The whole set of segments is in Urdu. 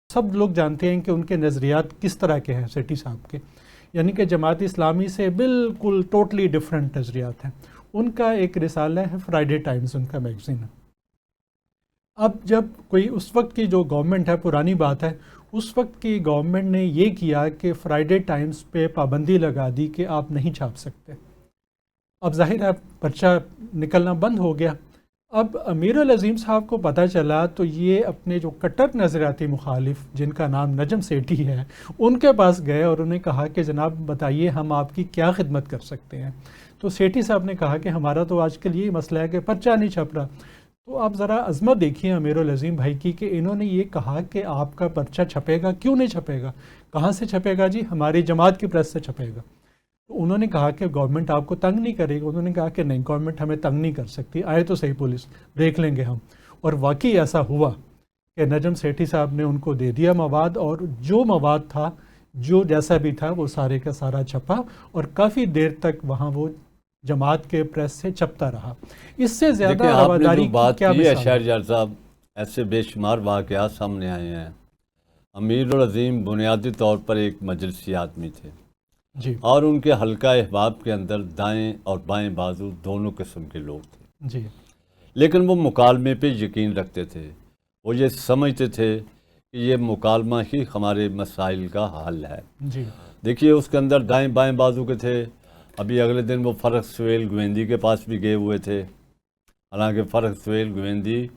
سب لوگ جانتے ہیں کہ ان کے نظریات کس طرح کے ہیں سیٹھی صاحب کے، یعنی کہ جماعت اسلامی سے بالکل ٹوٹلی ڈیفرنٹ نظریات ہیں۔ ان کا ایک رسالہ ہے فرائیڈے ٹائمز، ان کا میگزین ہے۔ اب جب کوئی اس وقت کی جو گورنمنٹ ہے، پرانی بات ہے، اس وقت کی گورنمنٹ نے یہ کیا کہ فرائیڈے ٹائمز پہ پابندی لگا دی کہ آپ نہیں چھاپ سکتے۔ اب ظاہر ہے پرچہ نکلنا بند ہو گیا۔ اب امیر العظیم صاحب کو پتہ چلا تو یہ اپنے جو کٹر نظریاتی مخالف جن کا نام نجم سیٹھی ہے ان کے پاس گئے اور انہیں کہا کہ جناب بتائیے ہم آپ کی کیا خدمت کر سکتے ہیں۔ تو سیٹھی صاحب نے کہا کہ ہمارا تو آج کل یہی مسئلہ ہے کہ پرچہ نہیں چھپ رہا۔ تو آپ ذرا عظمت دیکھیے امیر العظیم بھائی کی کہ انہوں نے یہ کہا کہ آپ کا پرچہ چھپے گا، کیوں نہیں چھپے گا؟ کہاں سے چھپے گا جی؟ ہماری جماعت کی پریس سے چھپے گا۔ تو انہوں نے کہا کہ گورنمنٹ آپ کو تنگ نہیں کرے گی؟ انہوں نے کہا کہ نہیں، گورنمنٹ ہمیں تنگ نہیں کر سکتی، آئے تو صحیح پولیس، دیکھ لیں گے ہم۔ اور واقعی ایسا ہوا کہ نجم سیٹھی صاحب نے ان کو دے دیا مواد، اور جو مواد تھا جو جیسا بھی تھا وہ سارے کا سارا چھپا، اور کافی دیر تک وہاں وہ جماعت کے پریس سے چھپتا رہا۔ اس سے زیادہ رواداری آپ نے جو کی بات کیا کی ہے مثال؟ شہریار صاحب، ایسے بے شمار واقعات سامنے آئے ہیں۔ امیر العظیم بنیادی طور پر ایک مجلسی آدمی تھے، جی اور ان کے حلقہ احباب کے اندر دائیں اور بائیں بازو دونوں قسم کے لوگ تھے، جی لیکن وہ مکالمے پہ یقین رکھتے تھے۔ وہ یہ سمجھتے تھے کہ یہ مکالمہ ہی ہمارے مسائل کا حل ہے۔ جی دیکھیے اس کے اندر دائیں بائیں بازو کے تھے۔ ابھی اگلے دن وہ فرق سہیل گویندی کے پاس بھی گئے ہوئے تھے، حالانکہ فرق سہیل گویندی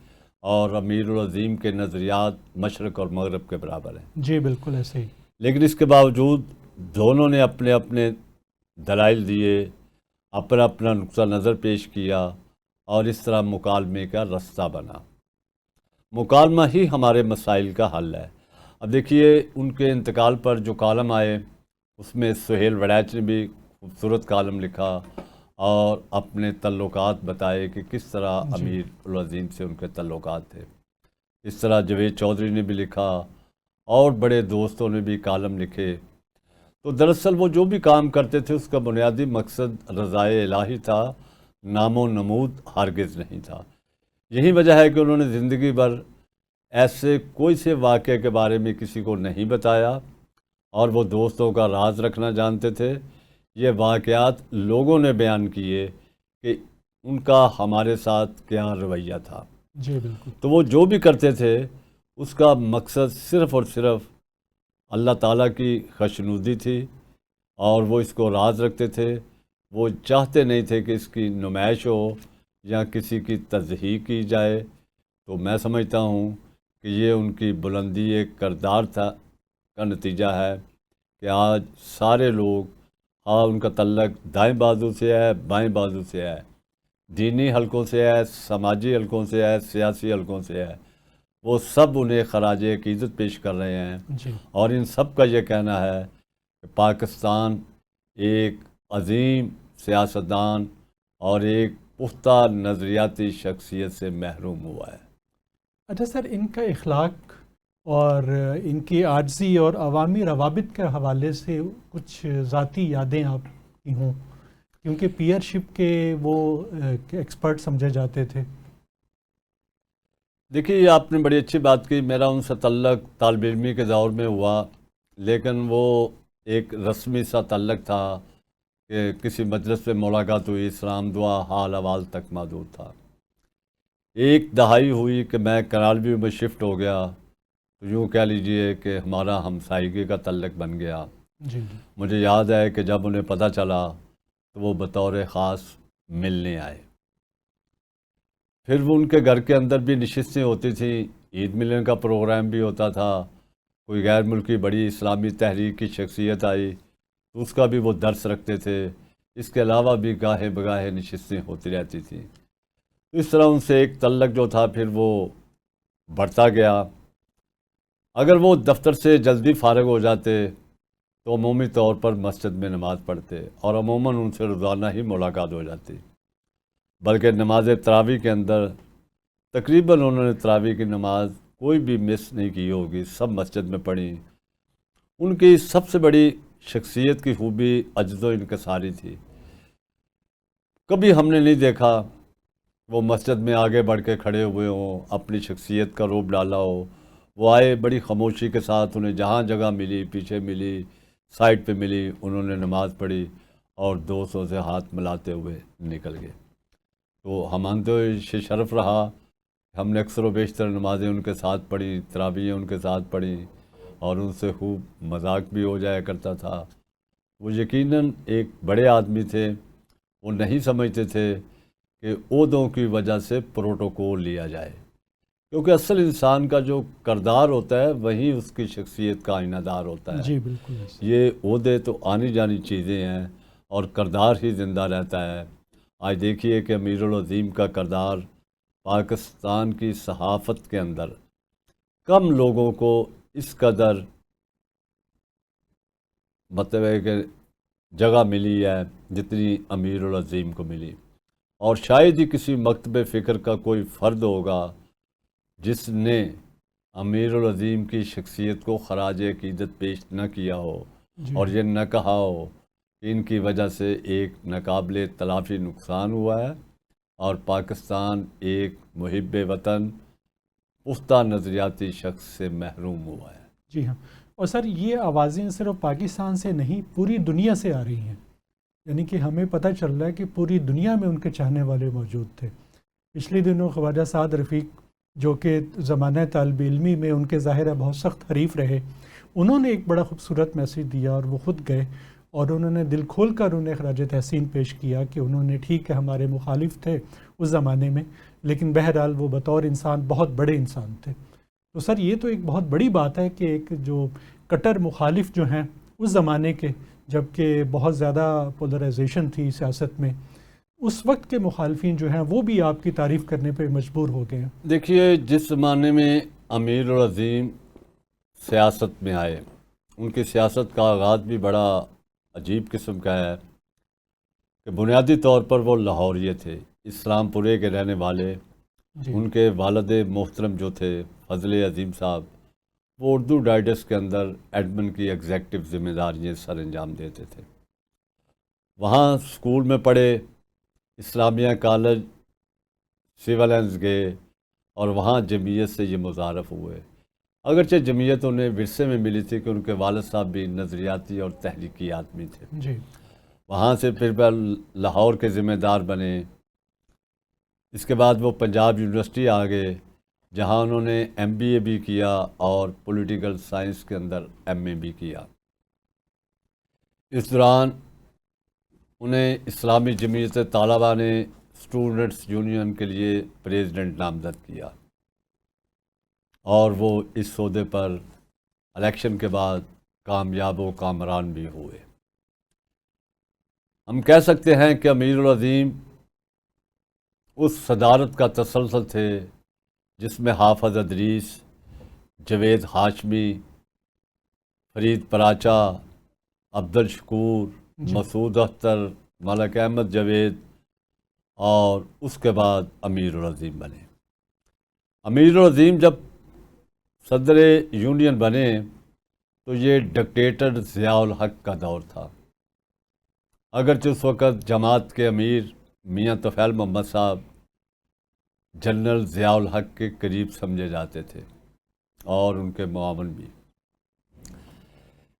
اور امیر العظیم کے نظریات مشرق اور مغرب کے برابر ہیں، جی بالکل ایسے ہی۔ لیکن اس کے باوجود دونوں نے اپنے اپنے دلائل دیے، اپنا اپنا نقطہ نظر پیش کیا، اور اس طرح مکالمے کا رستہ بنا۔ مکالمہ ہی ہمارے مسائل کا حل ہے۔ اب دیکھیے ان کے انتقال پر جو کالم آئے، اس میں سہیل وڑیچ نے بھی خوبصورت کالم لکھا اور اپنے تعلقات بتائے کہ کس طرح جی امیر العظیم سے ان کے تعلقات تھے۔ اس طرح جاوید چودھری نے بھی لکھا، اور بڑے دوستوں نے بھی کالم لکھے۔ تو دراصل وہ جو بھی کام کرتے تھے اس کا بنیادی مقصد رضائے الہی تھا، نام و نمود ہرگز نہیں تھا۔ یہی وجہ ہے کہ انہوں نے زندگی بھر ایسے کوئی سے واقعے کے بارے میں کسی کو نہیں بتایا، اور وہ دوستوں کا راز رکھنا جانتے تھے۔ یہ واقعات لوگوں نے بیان کیے کہ ان کا ہمارے ساتھ کیا رویہ تھا۔ جی بالکل۔ تو وہ جو بھی کرتے تھے اس کا مقصد صرف اور صرف اللہ تعالیٰ کی خوشنودی تھی، اور وہ اس کو راز رکھتے تھے۔ وہ چاہتے نہیں تھے کہ اس کی نمائش ہو یا کسی کی تضحیق کی جائے۔ تو میں سمجھتا ہوں کہ یہ ان کی بلندی ایک کردار تھا کا نتیجہ ہے کہ آج سارے لوگ، ہاں ان کا تعلق دائیں بازو سے ہے، بائیں بازو سے ہے، دینی حلقوں سے ہے، سماجی حلقوں سے ہے، سیاسی حلقوں سے ہے، وہ سب انہیں خراج عقیدت پیش کر رہے ہیں۔ جی اور ان سب کا یہ کہنا ہے کہ پاکستان ایک عظیم سیاستدان اور ایک پختہ نظریاتی شخصیت سے محروم ہوا ہے۔ اچھا سر، ان کا اخلاق اور ان کی عاجزی اور عوامی روابط کے حوالے سے کچھ ذاتی یادیں آپ کی ہوں، کیونکہ پیئرشپ کے وہ ایکسپرٹ سمجھے جاتے تھے۔ دیکھیے یہ آپ نے بڑی اچھی بات کی۔ میرا ان سے تعلق طالب علمی کے دور میں ہوا، لیکن وہ ایک رسمی سا تعلق تھا کہ کسی مجلس میں ملاقات ہوئی، سلام دعا حال احوال تک محدود تھا۔ ایک دہائی ہوئی کہ میں کرالوی میں شفٹ ہو گیا، تو یوں کہہ لیجئے کہ ہمارا ہمسائیگی کا تعلق بن گیا۔ جی جی مجھے یاد ہے کہ جب انہیں پتہ چلا تو وہ بطور خاص ملنے آئے۔ پھر وہ ان کے گھر کے اندر بھی نشستیں ہوتی تھیں، عید ملنے کا پروگرام بھی ہوتا تھا۔ کوئی غیر ملکی بڑی اسلامی تحریک کی شخصیت آئی تو اس کا بھی وہ درس رکھتے تھے۔ اس کے علاوہ بھی گاہے بگاہے نشستیں ہوتی رہتی تھیں۔ اس طرح ان سے ایک تعلق جو تھا پھر وہ بڑھتا گیا۔ اگر وہ دفتر سے جلدی فارغ ہو جاتے تو عمومی طور پر مسجد میں نماز پڑھتے، اور عموماً ان سے روزانہ ہی ملاقات ہو جاتی، بلکہ نماز تراویح کے اندر تقریباً انہوں نے تراویح کی نماز کوئی بھی مس نہیں کی ہوگی، سب مسجد میں پڑھی۔ ان کی سب سے بڑی شخصیت کی خوبی عجز و انکساری تھی۔ کبھی ہم نے نہیں دیکھا وہ مسجد میں آگے بڑھ کے کھڑے ہوئے ہوں، اپنی شخصیت کا روپ ڈالا ہو، وہ آئے بڑی خاموشی کے ساتھ، انہیں جہاں جگہ ملی، پیچھے ملی، سائڈ پہ ملی، انہوں نے نماز پڑھی اور دوستوں سے ہاتھ ملاتے ہوئے نکل گئے۔ تو ہم تو یہ شرف رہا، ہم نے اکثر و بیشتر نمازیں ان کے ساتھ پڑھی، تراویحیں ان کے ساتھ پڑھی اور ان سے خوب مذاق بھی ہو جایا کرتا تھا۔ وہ یقیناً ایک بڑے آدمی تھے، وہ نہیں سمجھتے تھے کہ عہدوں کی وجہ سے پروٹوکول لیا جائے، کیونکہ اصل انسان کا جو کردار ہوتا ہے وہی اس کی شخصیت کا آئینہ دار ہوتا ہے۔ جی بالکل ایسا۔ یہ عہدے تو آنی جانی چیزیں ہیں اور کردار ہی زندہ رہتا ہے۔ آج دیکھیے کہ امیر العظیم کا کردار پاکستان کی صحافت کے اندر کم لوگوں کو اس قدر مطلب ہے کہ جگہ ملی ہے جتنی امیر العظیم کو ملی، اور شاید ہی کسی مکتب فکر کا کوئی فرد ہوگا جس نے امیر العظیم کی شخصیت کو خراج عقیدت پیش نہ کیا ہو جی اور یہ نہ کہا ہو کہ ان کی وجہ سے ایک ناقابل تلافی نقصان ہوا ہے اور پاکستان ایک محب وطن پختہ نظریاتی شخص سے محروم ہوا ہے۔ جی ہاں، اور سر یہ آوازیں صرف پاکستان سے نہیں پوری دنیا سے آ رہی ہیں، یعنی کہ ہمیں پتہ چل رہا ہے کہ پوری دنیا میں ان کے چاہنے والے موجود تھے۔ پچھلے دنوں خواجہ سعد رفیق جو کہ زمانہ طالب علمی میں ان کے ظاہر ہے بہت سخت حریف رہے، انہوں نے ایک بڑا خوبصورت میسیج دیا اور وہ خود گئے اور انہوں نے دل کھول کر انہیں خراج تحسین پیش کیا کہ انہوں نے ٹھیک ہے ہمارے مخالف تھے اس زمانے میں، لیکن بہرحال وہ بطور انسان بہت بڑے انسان تھے۔ تو سر یہ تو ایک بہت بڑی بات ہے کہ ایک جو کٹر مخالف جو ہیں اس زمانے کے، جب کہ بہت زیادہ پولرائزیشن تھی سیاست میں، اس وقت کے مخالفین جو ہیں وہ بھی آپ کی تعریف کرنے پہ مجبور ہو گئے ہیں۔ دیکھیے جس زمانے میں امیر العظیم سیاست میں آئے، ان کی سیاست کا آغاز بھی بڑا عجیب قسم کا ہے کہ بنیادی طور پر وہ لاہوریے تھے، اسلام پورے کے رہنے والے۔ جی ان کے والد محترم جو تھے فضل عظیم صاحب، وہ اردو ڈائجسٹ کے اندر ایڈمن کی ایگزیکٹو ذمہ داریاں سر انجام دیتے تھے۔ وہاں اسکول میں پڑھے، اسلامیہ کالج سیولینس گئے اور وہاں جمعیت سے یہ متعارف ہوئے۔ اگرچہ جمعیت انہیں ورثے میں ملی تھی کہ ان کے والد صاحب بھی نظریاتی اور تحریکی آدمی تھے۔ جی وہاں سے پھر لاہور کے ذمہ دار بنے۔ اس کے بعد وہ پنجاب یونیورسٹی آ گئے جہاں انہوں نے MBA بھی کیا اور پولیٹیکل سائنس کے اندر MA بھی کیا۔ اس دوران انہیں اسلامی جمعیت طالبہ نے اسٹوڈنٹس یونین کے لیے پریزیڈنٹ نامزد کیا اور وہ اس عہدے پر الیکشن کے بعد کامیاب و کامران بھی ہوئے۔ ہم کہہ سکتے ہیں کہ امیر العظیم اس صدارت کا تسلسل تھے جس میں حافظ ادریس، جوید ہاشمی، فرید پراچا، عبدالشکور، جی مسعود اختر، ملک احمد جاوید اور اس کے بعد امیر العظیم بنے۔ امیر العظیم جب صدر یونین بنے تو یہ ڈکٹیٹر ضیاء الحق کا دور تھا۔ اگرچہ اس وقت جماعت کے امیر میاں طفیل محمد صاحب جنرل ضیاء الحق کے قریب سمجھے جاتے تھے اور ان کے معاون بھی،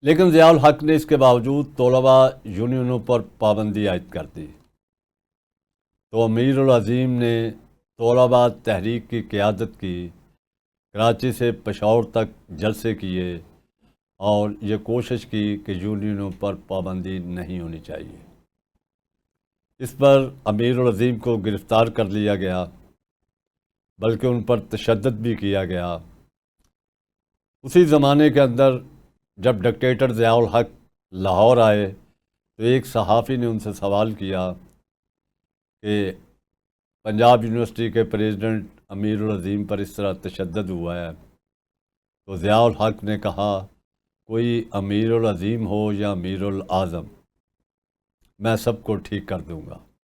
لیکن ضیاء الحق نے اس کے باوجود طلباء یونینوں پر پابندی عائد کر دی۔ تو امیر العظیم نے طلباء تحریک کی قیادت کی، کراچی سے پشاور تک جلسے کیے اور یہ کوشش کی کہ یونینوں پر پابندی نہیں ہونی چاہیے۔ اس پر امیر العظیم کو گرفتار کر لیا گیا، بلکہ ان پر تشدد بھی کیا گیا۔ اسی زمانے کے اندر جب ڈکٹیٹر ضیاء الحق لاہور آئے تو ایک صحافی نے ان سے سوال کیا کہ پنجاب یونیورسٹی کے پریزیڈنٹ امیر العظیم پر اس طرح تشدد ہوا ہے، تو ضیاء الحق نے کہا کوئی امیر العظیم ہو یا امیر الاعظم، میں سب کو ٹھیک کر دوں گا۔